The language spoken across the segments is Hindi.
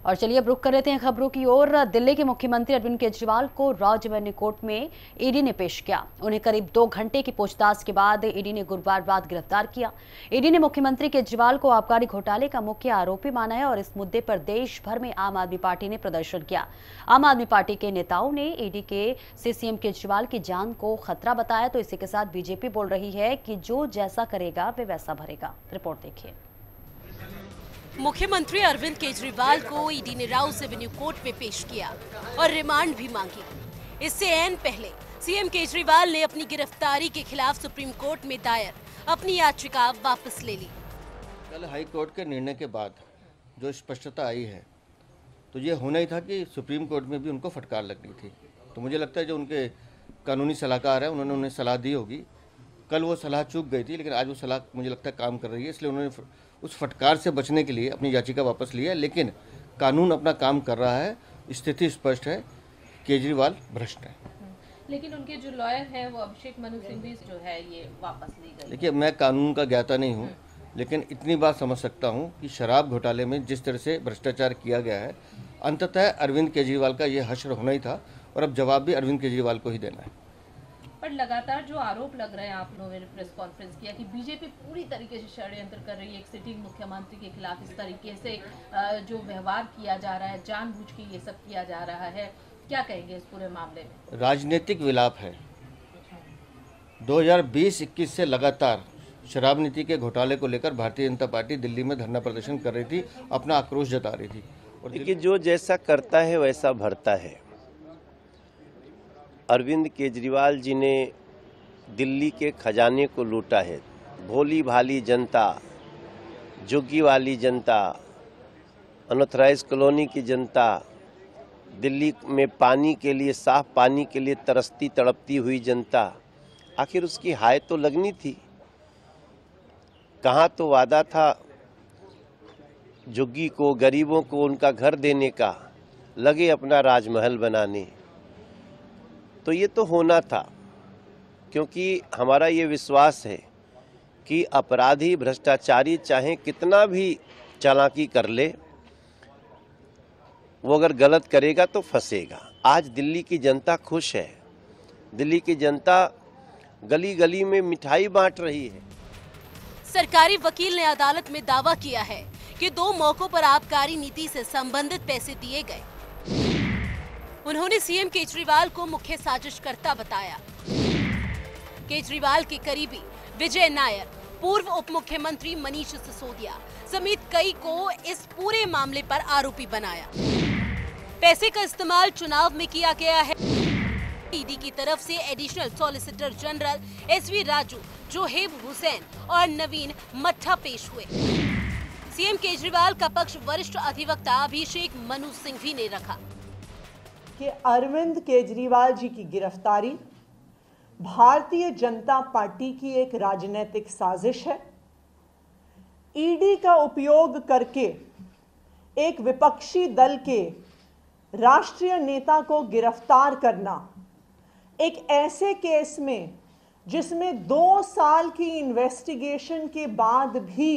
और चलिए अब रुक कर लेते हैं खबरों की ओर। दिल्ली के मुख्यमंत्री अरविंद केजरीवाल को राज्य कोर्ट में ईडी ने पेश किया। उन्हें करीब 2 घंटे की पूछताछ के बाद ईडी ने गुरुवार रात गिरफ्तार किया। ईडी ने मुख्यमंत्री केजरीवाल को आबकारी घोटाले का मुख्य आरोपी माना है और इस मुद्दे पर देश भर में आम आदमी पार्टी ने प्रदर्शन किया। आम आदमी पार्टी के नेताओं ने ईडी से सीएम केजरीवाल की जान को खतरा बताया। तो इसी के साथ बीजेपी बोल रही है कि जो जैसा करेगा वे वैसा भरेगा। रिपोर्ट देखिए। मुख्यमंत्री अरविंद केजरीवाल को ईडी ने राउस एवेन्यू कोर्ट में पेश किया और रिमांड भी मांगी। इससे ऐन पहले सीएम केजरीवाल ने अपनी गिरफ्तारी के खिलाफ सुप्रीम कोर्ट में दायर अपनी याचिका वापस ले ली। कल हाई कोर्ट के निर्णय के बाद जो स्पष्टता आई है तो ये होना ही था कि सुप्रीम कोर्ट में भी उनको फटकार लगनी थी। तो मुझे लगता है जो उनके कानूनी सलाहकार हैं उन्होंने उन्हें सलाह दी होगी। कल वो सलाह चूक गई थी, लेकिन आज वो सलाह मुझे लगता है काम कर रही है, इसलिए उन्होंने उस फटकार से बचने के लिए अपनी याचिका वापस ली है। लेकिन कानून अपना काम कर रहा है, स्थिति स्पष्ट है, केजरीवाल भ्रष्ट है। लेकिन उनके जो लॉयर हैं वो अभिषेक मनु सिंघवी जो है ये वापस ली गई। देखिए, मैं कानून का ज्ञाता नहीं हूँ, लेकिन इतनी बात समझ सकता हूँ कि शराब घोटाले में जिस तरह से भ्रष्टाचार किया गया है, अंततः अरविंद केजरीवाल का ये हश्र होना ही था और अब जवाब भी अरविंद केजरीवाल को ही देना है। पर लगातार जो आरोप लग रहे हैं, आप लोगों ने प्रेस कॉन्फ्रेंस किया कि बीजेपी पूरी तरीके से षड्यंत्र कर रही है, एक सिटिंग मुख्यमंत्री के खिलाफ इस तरीके से जो व्यवहार किया जा रहा है, जानबूझ के ये सब किया जा रहा है, क्या कहेंगे इस पूरे मामले में? राजनीतिक विलाप है। 2020-21 से लगातार शराब नीति के घोटाले को लेकर भारतीय जनता पार्टी दिल्ली में धरना प्रदर्शन कर रही थी, अपना आक्रोश जता रही थी। और देखिए, जो जैसा करता है वैसा भरता है। अरविंद केजरीवाल जी ने दिल्ली के खजाने को लूटा है। भोली भाली जनता, झुग्गी वाली जनता, अनऑथराइज्ड कॉलोनी की जनता, दिल्ली में पानी के लिए, साफ पानी के लिए तरसती तड़पती हुई जनता, आखिर उसकी हाय तो लगनी थी। कहाँ तो वादा था झुग्गी को, गरीबों को उनका घर देने का, लगे अपना राजमहल बनाने। तो ये तो होना था, क्योंकि हमारा ये विश्वास है कि अपराधी भ्रष्टाचारी चाहे कितना भी चालाकी कर ले, वो अगर गलत करेगा तो फंसेगा। आज दिल्ली की जनता खुश है। दिल्ली की जनता गली गली में मिठाई बांट रही है। सरकारी वकील ने अदालत में दावा किया है कि 2 मौकों पर आबकारी नीति से संबंधित पैसे दिए गए। उन्होंने सीएम केजरीवाल को मुख्य साजिशकर्ता बताया। केजरीवाल के करीबी विजय नायर, पूर्व उप मुख्यमंत्री मनीष सिसोदिया समेत कई को इस पूरे मामले पर आरोपी बनाया। पैसे का इस्तेमाल चुनाव में किया गया है। ईडी की तरफ से additional solicitor general SV Raju, Zoheb Hussain और नवीन मट्ठा पेश हुए। सीएम केजरीवाल का पक्ष वरिष्ठ अधिवक्ता अभिषेक मनु सिंघवी ने रखा कि अरविंद केजरीवाल जी की गिरफ्तारी भारतीय जनता पार्टी की एक राजनीतिक साजिश है। ईडी का उपयोग करके एक विपक्षी दल के राष्ट्रीय नेता को गिरफ्तार करना, एक ऐसे केस में जिसमें 2 साल की इन्वेस्टिगेशन के बाद भी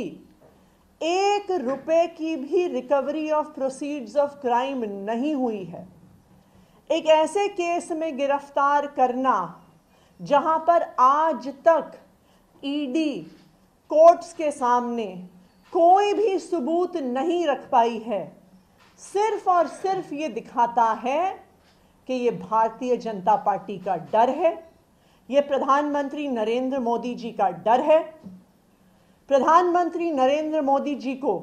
1 रुपए की भी recovery of proceeds of crime नहीं हुई है, एक ऐसे केस में गिरफ्तार करना जहां पर आज तक ईडी कोर्ट्स के सामने कोई भी सबूत नहीं रख पाई है, सिर्फ और सिर्फ ये दिखाता है कि ये भारतीय जनता पार्टी का डर है, ये प्रधानमंत्री नरेंद्र मोदी जी का डर है। प्रधानमंत्री नरेंद्र मोदी जी को,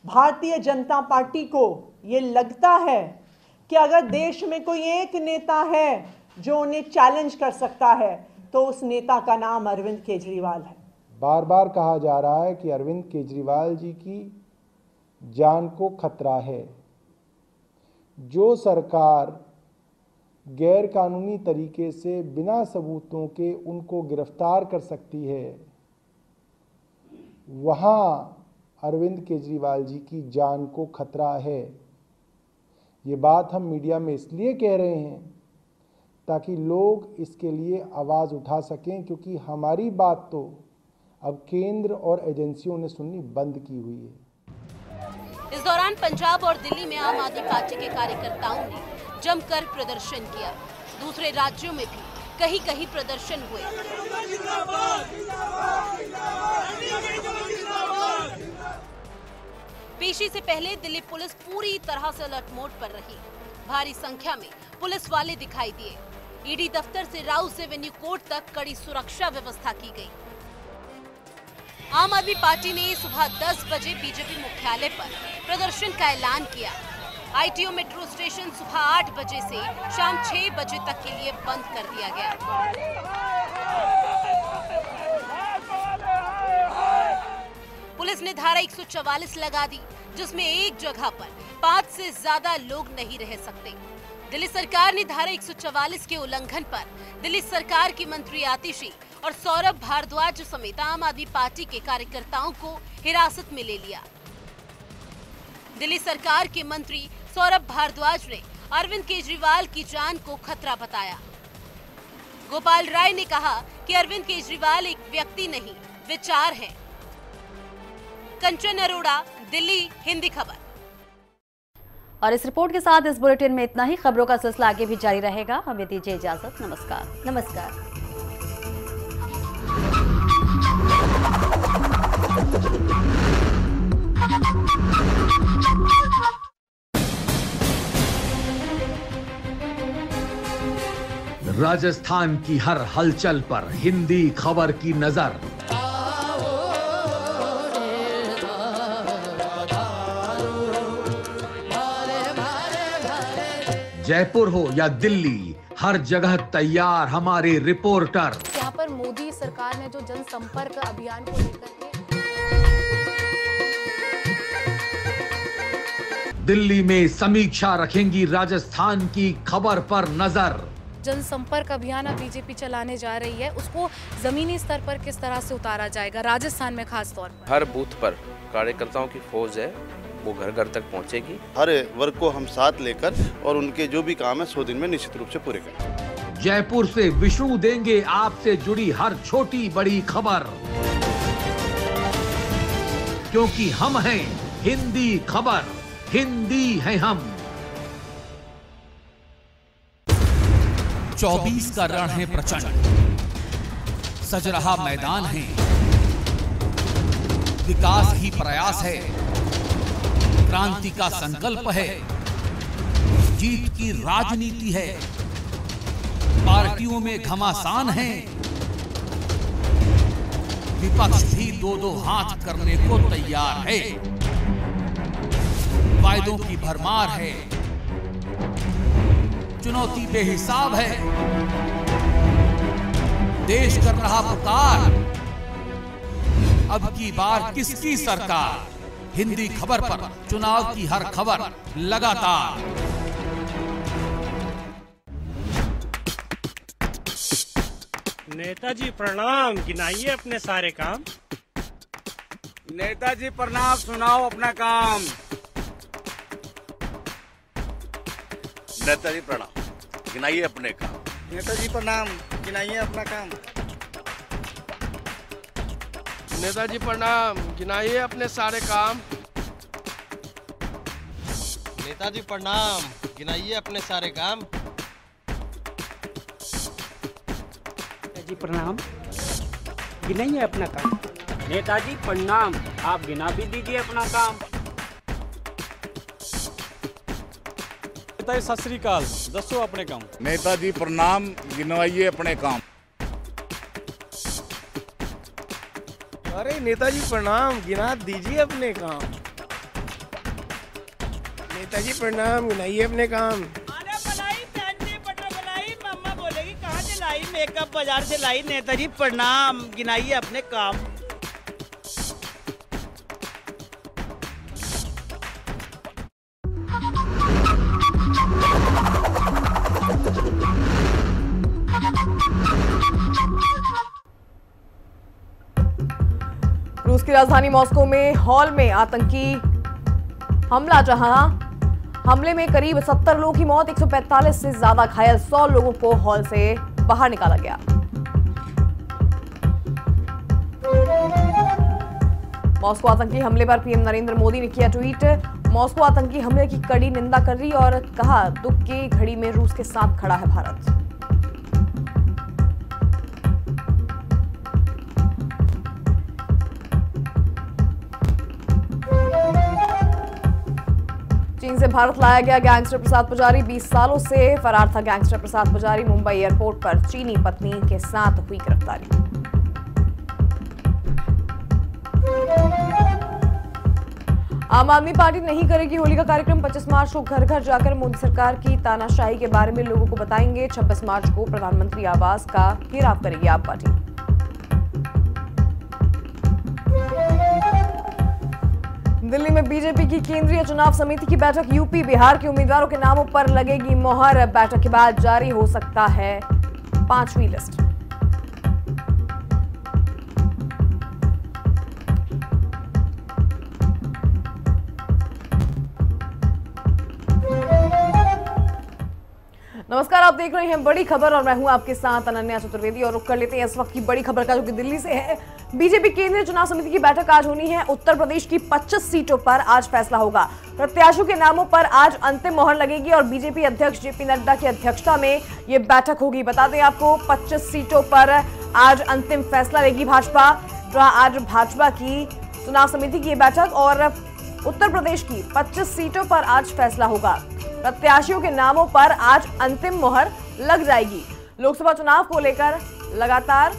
भारतीय जनता पार्टी को ये लगता है कि अगर देश में कोई एक नेता है जो उन्हें चैलेंज कर सकता है तो उस नेता का नाम अरविंद केजरीवाल है। बार बार कहा जा रहा है कि अरविंद केजरीवाल जी की जान को खतरा है। जो सरकार गैर कानूनी तरीके से बिना सबूतों के उनको गिरफ्तार कर सकती है, वहाँ अरविंद केजरीवाल जी की जान को खतरा है। ये बात हम मीडिया में इसलिए कह रहे हैं ताकि लोग इसके लिए आवाज़ उठा सकें, क्योंकि हमारी बात तो अब केंद्र और एजेंसियों ने सुननी बंद की हुई है। इस दौरान दौरान पंजाब और दिल्ली में आम आदमी पार्टी के कार्यकर्ताओं ने जमकर प्रदर्शन किया। दूसरे राज्यों में भी कहीं कहीं प्रदर्शन हुए। पेशी से पहले दिल्ली पुलिस पूरी तरह से अलर्ट पर रही। भारी संख्या में पुलिस वाले दिखाई दिए। ईडी दफ्तर से राउस एवेन्यू कोर्ट तक कड़ी सुरक्षा व्यवस्था की गई। आम आदमी पार्टी ने सुबह 10 बजे बीजेपी मुख्यालय पर प्रदर्शन का ऐलान किया। आईटीओ मेट्रो स्टेशन सुबह 8 बजे से शाम 6 बजे तक के लिए बंद कर दिया गया। पुलिस ने धारा 144 लगा दी, जिसमें एक जगह पर 5 से ज्यादा लोग नहीं रह सकते। दिल्ली सरकार ने धारा 144 के उल्लंघन पर दिल्ली सरकार की मंत्री आतिशी और सौरभ भारद्वाज समेत आम आदमी पार्टी के कार्यकर्ताओं को हिरासत में ले लिया। दिल्ली सरकार के मंत्री सौरभ भारद्वाज ने अरविंद केजरीवाल की जान को खतरा बताया। गोपाल राय ने कहा कि अरविंद केजरीवाल एक व्यक्ति नहीं, विचार है। कंचन अरोड़ा, दिल्ली, हिंदी खबर। और इस रिपोर्ट के साथ इस बुलेटिन में इतना ही। खबरों का सिलसिला आगे भी जारी रहेगा। हमें दीजिए इजाजत। नमस्कार। राजस्थान की हर हलचल पर हिंदी खबर की नजर। जयपुर हो या दिल्ली, हर जगह तैयार हमारे रिपोर्टर। यहाँ पर मोदी सरकार ने जो जनसंपर्क अभियान को लेकर दिल्ली में समीक्षा रखेंगी राजस्थान की खबर पर नजर। जनसंपर्क अभियान अब बीजेपी चलाने जा रही है, उसको जमीनी स्तर पर किस तरह से उतारा जाएगा, राजस्थान में खास तौर पर। हर बूथ पर कार्यकर्ताओं की फौज है, वो घर घर तक पहुंचेगी। हर वर्ग को हम साथ लेकर और उनके जो भी काम है 100 दिन में निश्चित रूप से पूरे करेंगे। जयपुर से विष्णु देंगे आपसे जुड़ी हर छोटी बड़ी खबर, क्योंकि हम हैं हिंदी खबर, हिंदी है हम। 24 का रण है प्रचंड, सज रहा मैदान है, विकास ही प्रयास है, क्रांति का संकल्प है, जीत की राजनीति है, पार्टियों में घमासान है, विपक्ष भी दो दो हाथ करने को तैयार है, वायदों की भरमार है, चुनौती बेहिसाब है, देश कर रहा पुकार, अब की बार किसकी सरकार। हिंदी खबर पर चुनाव की हर खबर लगातार। नेताजी प्रणाम, गिनाइए अपने सारे काम। नेताजी प्रणाम, सुनाओ अपना काम। नेताजी प्रणाम, गिनाइए अपने काम। नेताजी प्रणाम, गिनाइए अपना काम। नेताजी प्रणाम, गिनाइए अपने सारे काम। नेताजी प्रणाम, गिनाइए अपने सारे काम। नेताजी प्रणाम, गिनाइए अपना काम। नेताजी प्रणाम, आप गिना भी दीजिए अपना काम। नेताजी सत श्री अकाल, दसो अपने काम। नेताजी प्रणाम, गिनवाइए अपने काम। अरे नेताजी प्रणाम, गिना दीजिए अपने काम। नेताजी प्रणाम, गिनाइए अपने काम। अरे मलाई फैंसी बटर मलाई, मम्मा बोलेगी कहाँ से लाई, मेकअप बाजार से लाई। नेताजी प्रणाम, गिनाइए अपने काम। रूस की राजधानी मॉस्को में हॉल में आतंकी हमला, जहां हमले में करीब 70 लोगों की मौत, 145 से ज्यादा घायल, 100 लोगों को हॉल से बाहर निकाला गया। मॉस्को आतंकी हमले पर पीएम नरेंद्र मोदी ने किया ट्वीट। मॉस्को आतंकी हमले की कड़ी निंदा कर रही और कहा दुख की घड़ी में रूस के साथ खड़ा है भारत। चीन से भारत लाया गया गैंगस्टर प्रसाद पुजारी। 20 सालों से फरार था गैंगस्टर प्रसाद पुजारी। मुंबई एयरपोर्ट पर चीनी पत्नी के साथ हुई गिरफ्तारी। आम आदमी पार्टी नहीं करेगी होली का कार्यक्रम। 25 मार्च को घर घर जाकर मोदी सरकार की तानाशाही के बारे में लोगों को बताएंगे। 26 मार्च को प्रधानमंत्री आवास का घेराव करेगी आप पार्टी। दिल्ली में बीजेपी की केंद्रीय चुनाव समिति की बैठक। यूपी बिहार के उम्मीदवारों के नामों पर लगेगी मोहर। बैठक के बाद जारी हो सकता है 5वीं लिस्ट। नमस्कार, आप देख रहे हैं बड़ी खबर और मैं हूं आपके साथ अनन्या चतुर्वेदी। और रुक कर लेते हैं इस वक्त की बड़ी खबर का, जो कि दिल्ली से है। बीजेपी केंद्रीय चुनाव समिति की बैठक आज होनी है। उत्तर प्रदेश की 25 सीटों पर आज फैसला होगा। प्रत्याशियों के नामों पर आज अंतिम मोहर लगेगी और बीजेपी अध्यक्ष जेपी नड्डा की अध्यक्षता में ये बैठक होगी। बता दें आपको, 25 सीटों पर आज अंतिम फैसला लेगी भाजपा। जहां आज भाजपा की चुनाव समिति की बैठक और उत्तर प्रदेश की 25 सीटों पर आज फैसला होगा। प्रत्याशियों के नामों पर आज अंतिम मोहर लग जाएगी। लोकसभा चुनाव को लेकर लगातार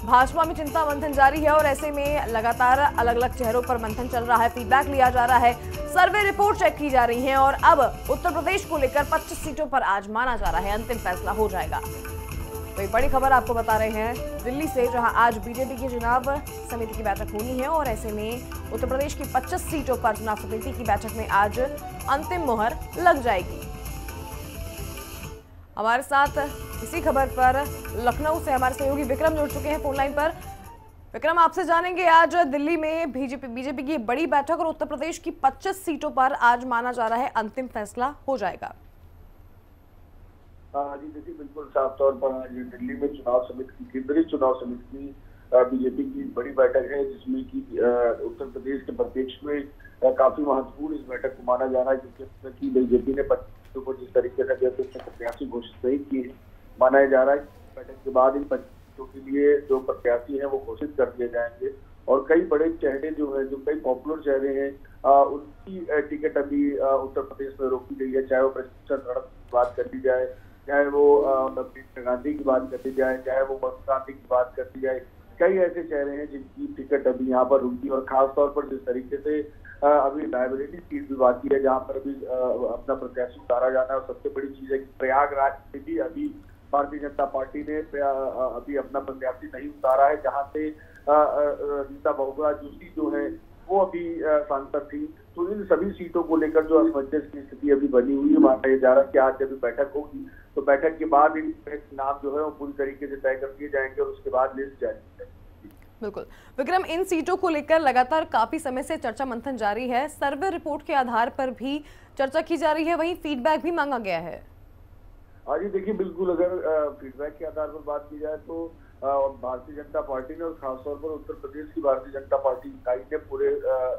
भाजपा में चिंता मंथन जारी है और ऐसे में लगातार अलग अलग चेहरों पर मंथन चल रहा है। फीडबैक लिया जा रहा है, सर्वे रिपोर्ट चेक की जा रही है और अब उत्तर प्रदेश को लेकर 25 सीटों पर आज माना जा रहा है अंतिम फैसला हो जाएगा। तो एक बड़ी खबर आपको बता रहे हैं दिल्ली से, जहां आज बीजेपी की चुनाव समिति की बैठक होनी है और ऐसे में उत्तर प्रदेश की 25 सीटों पर चुनाव समिति की बैठक में आज अंतिम मोहर लग जाएगी। हमारे साथ इसी खबर पर लखनऊ से हमारे सहयोगी विक्रम जुड़ चुके हैं फोन लाइन पर। विक्रम, आपसे जानेंगे, आज दिल्ली में बीजेपी की बड़ी बैठक और उत्तर प्रदेश की 25 सीटों पर आज माना जा रहा है अंतिम फैसला हो जाएगा। जी देखिए, बिल्कुल साफ तौर पर आज दिल्ली में चुनाव समिति की केंद्रीय चुनाव समिति की बीजेपी की बड़ी बैठक है, जिसमें कि उत्तर प्रदेश के परिप्रेक्ष्य में काफी महत्वपूर्ण इस बैठक को माना जा रहा है, क्योंकि बीजेपी ने 25 सीटों को जिस तरीके से प्रत्याशी घोषित नहीं किए, माना जा रहा है कि बैठक के बाद इन 25 सीटों के लिए जो प्रत्याशी हैं वो घोषित कर दिए जाएंगे और कई बड़े चेहरे जो है, जो कई पॉपुलर चेहरे हैं, उनकी टिकट अभी उत्तर प्रदेश में रोकी गई है। चाहे वो प्रशिक्षण सड़क की बात कर ली जाए, चाहे वो प्रियंका गांधी की बात कर दी जाए, चाहे वो ममता गांधी की बात कर दी जाए, कई ऐसे चेहरे हैं जिनकी टिकट अभी यहाँ पर रुकी। और खास तौर पर जिस तरीके से अभी लाइब्रेरी सीट भी बाकी है, जहाँ पर अभी अपना प्रत्याशी उतारा जाना है। और सबसे बड़ी चीज है कि प्रयागराज में भी अभी भारतीय जनता पार्टी ने अभी अपना प्रत्याशी नहीं उतारा है, जहाँ से रीता बहुगुणा जोशी जो है वो अभी सांसद थी। तो इन सभी सीटों को लेकर जो असमंजस की स्थिति अभी बनी हुई है, माना जा रहा है कि आज जब बैठक होगी तो बैठक के बाद इन नाम जो है वो पूरी तरीके से तय कर दिए जाएंगे और उसके बाद लिस्ट जारी की। बिल्कुल विक्रम, इन सीटों को लेकर लगातार काफी समय से चर्चा मंथन जारी है। सर्वे रिपोर्ट के आधार पर भी चर्चा की जा रही है, वहीं फीडबैक भी मांगा गया है। जी देखिए, बिल्कुल अगर फीडबैक के आधार पर बात की जाए तो भारतीय जनता पार्टी ने और खासतौर पर उत्तर प्रदेश की भारतीय जनता पार्टी इकाई ने पूरे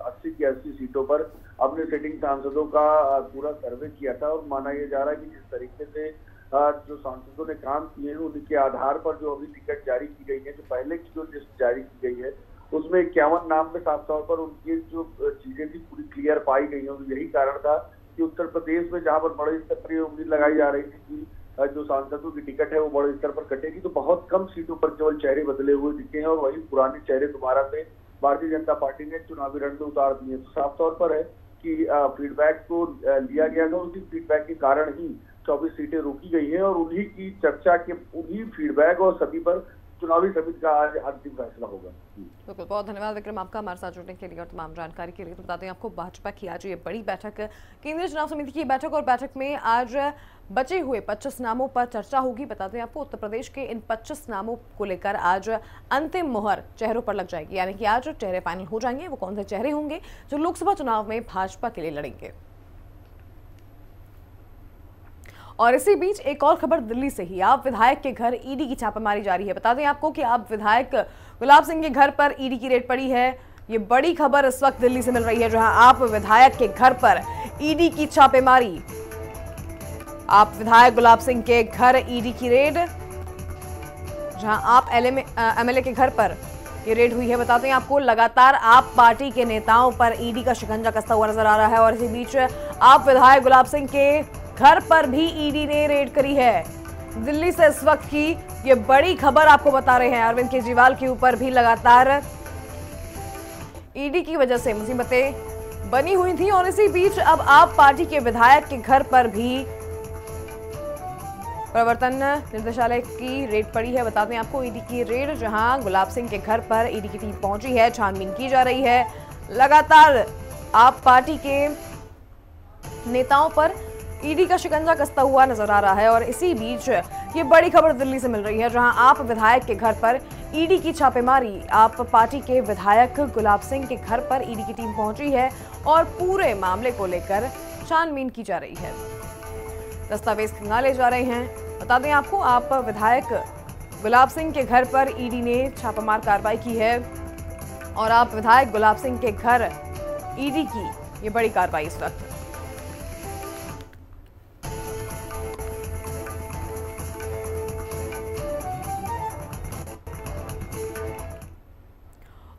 80 की 80 सीटों पर अपने सिटिंग सांसदों का पूरा सर्वे किया था। और माना यह जा रहा है कि जिस तरीके से जो सांसदों ने काम किए हैं उनके आधार पर जो अभी टिकट जारी की गई है, जो पहले की जो लिस्ट जारी की गई है उसमें 51 नाम में साफ तौर पर उनकी जो चीजें थी पूरी क्लियर पाई गई है। यही कारण था कि उत्तर प्रदेश में जहाँ पर बड़े स्तर पर उम्मीद लगाई जा रही थी कि जो सांसदों की टिकट है वो बड़े स्तर पर कटेगी, तो बहुत कम सीटों पर केवल चेहरे बदले हुए दिखे हैं और वही पुराने चेहरे दोबारा से भारतीय जनता पार्टी ने चुनावी रण में उतार दिए। तो साफ तौर पर है कि फीडबैक को लिया गया था, उसी फीडबैक के कारण ही 24 सीटें रोकी गई हैं और उन्हीं की चर्चा के उन्हीं फीडबैक और सभी पर चुनावी समिति का आज अंतिम फैसला होगा। बिल्कुल, बहुत धन्यवाद विक्रम आपका हमारे साथ जुड़ने के लिए और तमाम जानकारी के लिए। तो बताते हैं आपको, भाजपा की आज ये बड़ी बैठक, केंद्रीय चुनाव समिति की बैठक, और बैठक में आज बचे हुए 25 नामों पर चर्चा होगी। बताते हैं आपको, उत्तर प्रदेश के इन 25 नामों को लेकर आज अंतिम मोहर चेहरों पर लग जाएगी, यानी कि आज चेहरे फाइनल हो जाएंगे। वो कौन से चेहरे होंगे जो लोकसभा चुनाव में भाजपा के लिए लड़ेंगे। और इसी बीच एक और खबर दिल्ली से ही, आप विधायक के घर ईडी की छापेमारी जारी है। बता दें आपको कि आप विधायक गुलाब सिंह के घर पर ईडी की रेड पड़ी है। ये बड़ी खबर इस वक्त दिल्ली से मिल रही है, जहां आप विधायक के घर पर ईडी की छापेमारी। आप विधायक गुलाब सिंह के घर ईडी की रेड, जहां आप एमएलए के घर पर ये रेड हुई है। बताते हैं आपको, लगातार आप पार्टी के नेताओं पर ईडी का शिकंजा कसता हुआ नजर आ रहा है और इसी बीच आप विधायक गुलाब सिंह के घर पर भी ईडी ने रेड करी है। दिल्ली से इस वक्त की ये बड़ी खबर आपको बता रहे हैं। अरविंद केजरीवाल के ऊपर भी लगातार ईडी की वजह से मुसीबतें बनी हुई थी और इसी बीच अब आप पार्टी के विधायक के घर पर भी प्रवर्तन निदेशालय की रेड पड़ी है। बताते हैं आपको, ईडी की रेड, जहां गुलाब सिंह के घर पर ईडी की टीम पहुंची है, छानबीन की जा रही है। लगातार आप पार्टी के नेताओं पर ईडी का शिकंजा कसता हुआ नजर आ रहा है और इसी बीच ये बड़ी खबर दिल्ली से मिल रही है, जहां आप विधायक के घर पर ईडी की छापेमारी। आप पार्टी के विधायक गुलाब सिंह के घर पर ईडी की टीम पहुंची है और पूरे मामले को लेकर छानबीन की जा रही है, दस्तावेज खंगाले जा रहे हैं। बता दें आपको, आप विधायक गुलाब सिंह के घर पर ईडी ने छापामार कार्रवाई की है और आप विधायक गुलाब सिंह के घर ईडी की ये बड़ी कार्रवाई इस वक्त।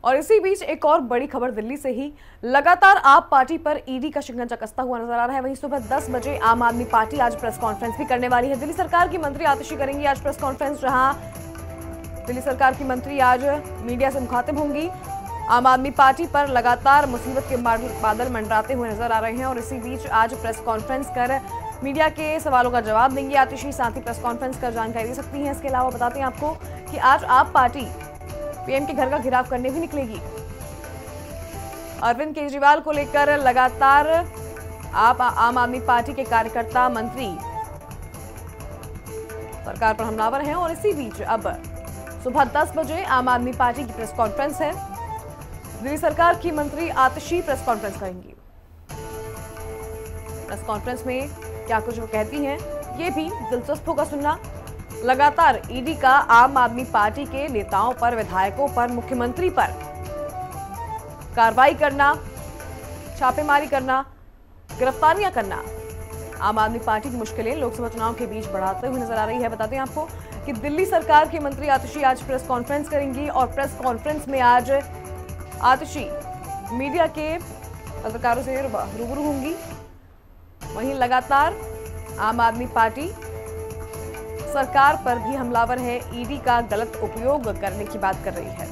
और इसी बीच एक और बड़ी खबर दिल्ली से ही, लगातार आप पार्टी पर ईडी का शिकंजा कसता हुआ नजर आ रहा है। वहीं सुबह 10 बजे आम आदमी पार्टी आज प्रेस कॉन्फ्रेंस भी करने वाली है। दिल्ली सरकार की मंत्री आतिशी करेंगी आज प्रेस कॉन्फ्रेंस, जहां दिल्ली सरकार की मंत्री आज मीडिया से मुखातिब होंगी। आम आदमी पार्टी पर लगातार मुसीबत के बादल मंडराते हुए नजर आ रहे हैं और इसी बीच आज प्रेस कॉन्फ्रेंस कर मीडिया के सवालों का जवाब देंगी आतिशी। साथ ही प्रेस कॉन्फ्रेंस कर जानकारी दे सकती हैं। इसके अलावा बताते हैं आपको कि आज आप पार्टी पीएम के घर का घेराव करने भी निकलेगी। अरविंद केजरीवाल को लेकर लगातार आप आम आदमी पार्टी के कार्यकर्ता, मंत्री सरकार पर हमलावर हैं और इसी बीच अब सुबह 10 बजे आम आदमी पार्टी की प्रेस कॉन्फ्रेंस है। दिल्ली सरकार की मंत्री आतिशी प्रेस कॉन्फ्रेंस करेंगी। प्रेस कॉन्फ्रेंस में क्या कुछ वो कहती हैं, ये भी दिलचस्प होगा सुनना। लगातार ईडी का आम आदमी पार्टी के नेताओं पर, विधायकों पर, मुख्यमंत्री पर कार्रवाई करना, छापेमारी करना, गिरफ्तारियां करना आम आदमी पार्टी की मुश्किलें लोकसभा चुनाव के बीच बढ़ाते हुए नजर आ रही है। बताते हैं आपको कि दिल्ली सरकार की मंत्री आतिशी आज प्रेस कॉन्फ्रेंस करेंगी और प्रेस कॉन्फ्रेंस में आज आतिशी मीडिया के पत्रकारों से रूबरू होंगी। वहीं लगातार आम आदमी पार्टी सरकार पर भी हमलावर है, ईडी का गलत उपयोग करने की बात कर रही है।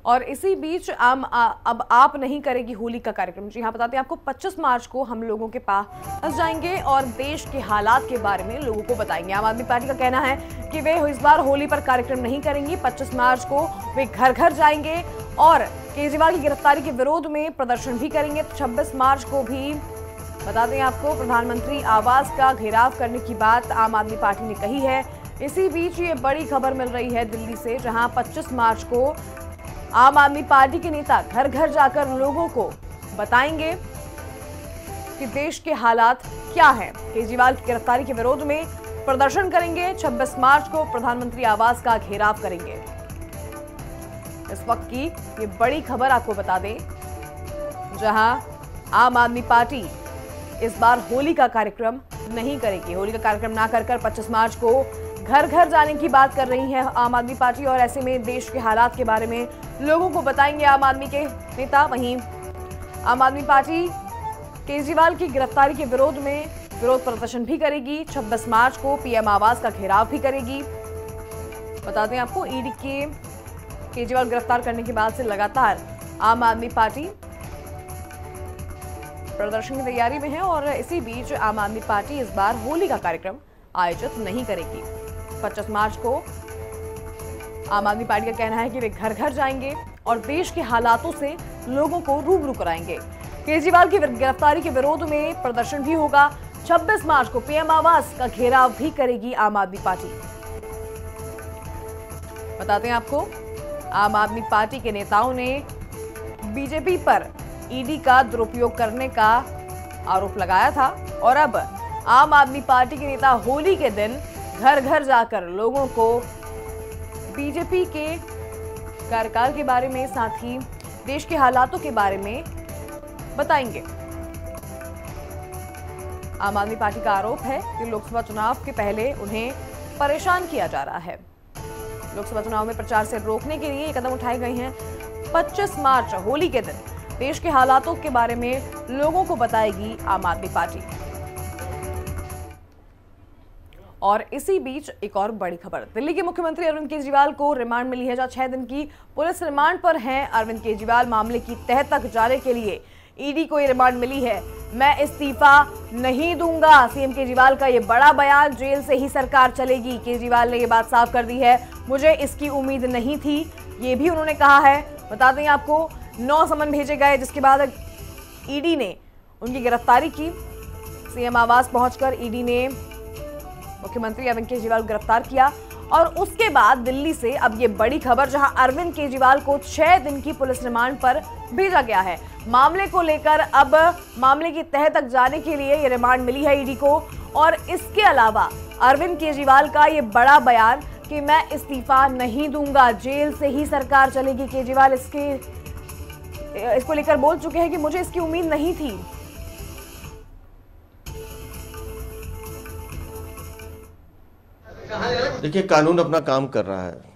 और इसी बीच अब आप नहीं करेगी होली का कार्यक्रम। जी हाँ, बताते हैं आपको, 25 मार्च को हम लोगों के पास जाएंगे और देश के हालात के बारे में लोगों को बताएंगे। आम आदमी पार्टी का कहना है कि वे इस बार होली पर कार्यक्रम नहीं करेंगी। 25 मार्च को वे घर घर जाएंगे और केजरीवाल की गिरफ्तारी के विरोध में प्रदर्शन भी करेंगे। 26 मार्च को भी बता दें आपको, प्रधानमंत्री आवास का घेराव करने की बात आम आदमी पार्टी ने कही है। इसी बीच ये बड़ी खबर मिल रही है दिल्ली से, जहां 25 मार्च को आम आदमी पार्टी के नेता घर घर जाकर लोगों को बताएंगे कि देश के हालात क्या हैं। केजरीवाल की गिरफ्तारी के विरोध में प्रदर्शन करेंगे। 26 मार्च को प्रधानमंत्री आवास का घेराव करेंगे। इस वक्त की ये बड़ी खबर आपको बता दें, जहां आम आदमी पार्टी इस बार होली का कार्यक्रम नहीं करेगी। होली का कार्यक्रम ना कर 25 मार्च को घर घर जाने की बात कर रही है आम आदमी पार्टी और ऐसे में देश के हालात के बारे में लोगों को बताएंगे आम आदमी के नेता। वहीं आम आदमी पार्टी केजरीवाल की गिरफ्तारी के विरोध में विरोध प्रदर्शन भी करेगी। 26 मार्च को पीएम आवास का घेराव भी करेगी। बता दें आपको, ईडी के केजरीवाल गिरफ्तार करने के बाद से लगातार आम आदमी पार्टी प्रदर्शन की तैयारी में है और इसी बीच आम आदमी पार्टी इस बार होली का कार्यक्रम आयोजित नहीं करेगी। 25 मार्च को आम आदमी पार्टी का कहना है कि वे घर घर जाएंगे और देश के हालातों से लोगों को रूबरू कराएंगे। केजरीवाल की गिरफ्तारी के विरोध में प्रदर्शन भी होगा। 26 मार्च को पीएम आवास का घेराव भी करेगी आम आदमी पार्टी। बताते हैं आपको, आम आदमी पार्टी के नेताओं ने बीजेपी पर ईडी का दुरुपयोग करने का आरोप लगाया था और अब आम आदमी पार्टी के नेता होली के दिन घर घर जाकर लोगों को बीजेपी के कार्यकाल के बारे में, साथ ही देश के हालातों के बारे में बताएंगे। आम आदमी पार्टी का आरोप है कि लोकसभा चुनाव के पहले उन्हें परेशान किया जा रहा है। लोकसभा चुनाव में प्रचार से रोकने के लिए ये कदम उठाए गए हैं। 25 मार्च होली के दिन देश के हालातों के बारे में लोगों को बताएगी आम आदमी पार्टी। और इसी बीच एक और बड़ी खबर, दिल्ली के मुख्यमंत्री अरविंद केजरीवाल को रिमांड मिली है, जहां 6 दिन की पुलिस रिमांड पर हैं अरविंद केजरीवाल। मामले की तह तक जाने के लिए ईडी को ये रिमांड मिली है। मैं इस्तीफा नहीं दूंगा, सीएम केजरीवाल का ये बड़ा बयान। जेल से ही सरकार चलेगी, केजरीवाल ने ये बात साफ कर दी है। मुझे इसकी उम्मीद नहीं थी, ये भी उन्होंने कहा है। बता दें आपको 9 समन भेजे गए, जिसके बाद ईडी ने उनकी गिरफ्तारी की। सीएम आवास पहुंचकर ईडी ने मुख्यमंत्री अरविंद केजरीवाल को गिरफ्तार किया। और उसके बाद दिल्ली से अब ये बड़ी खबर, जहां अरविंद केजरीवाल को 6 दिन की पुलिस रिमांड पर भेजा गया है। मामले को लेकर अब मामले की तह तक जाने के लिए ये रिमांड मिली है ईडी को। और इसके अलावा अरविंद केजरीवाल का ये बड़ा बयान कि मैं इस्तीफा नहीं दूंगा, जेल से ही सरकार चलेगी। केजरीवाल इसको लेकर बोल चुके हैं कि मुझे इसकी उम्मीद नहीं थी। देखिए, कानून अपना काम कर रहा है।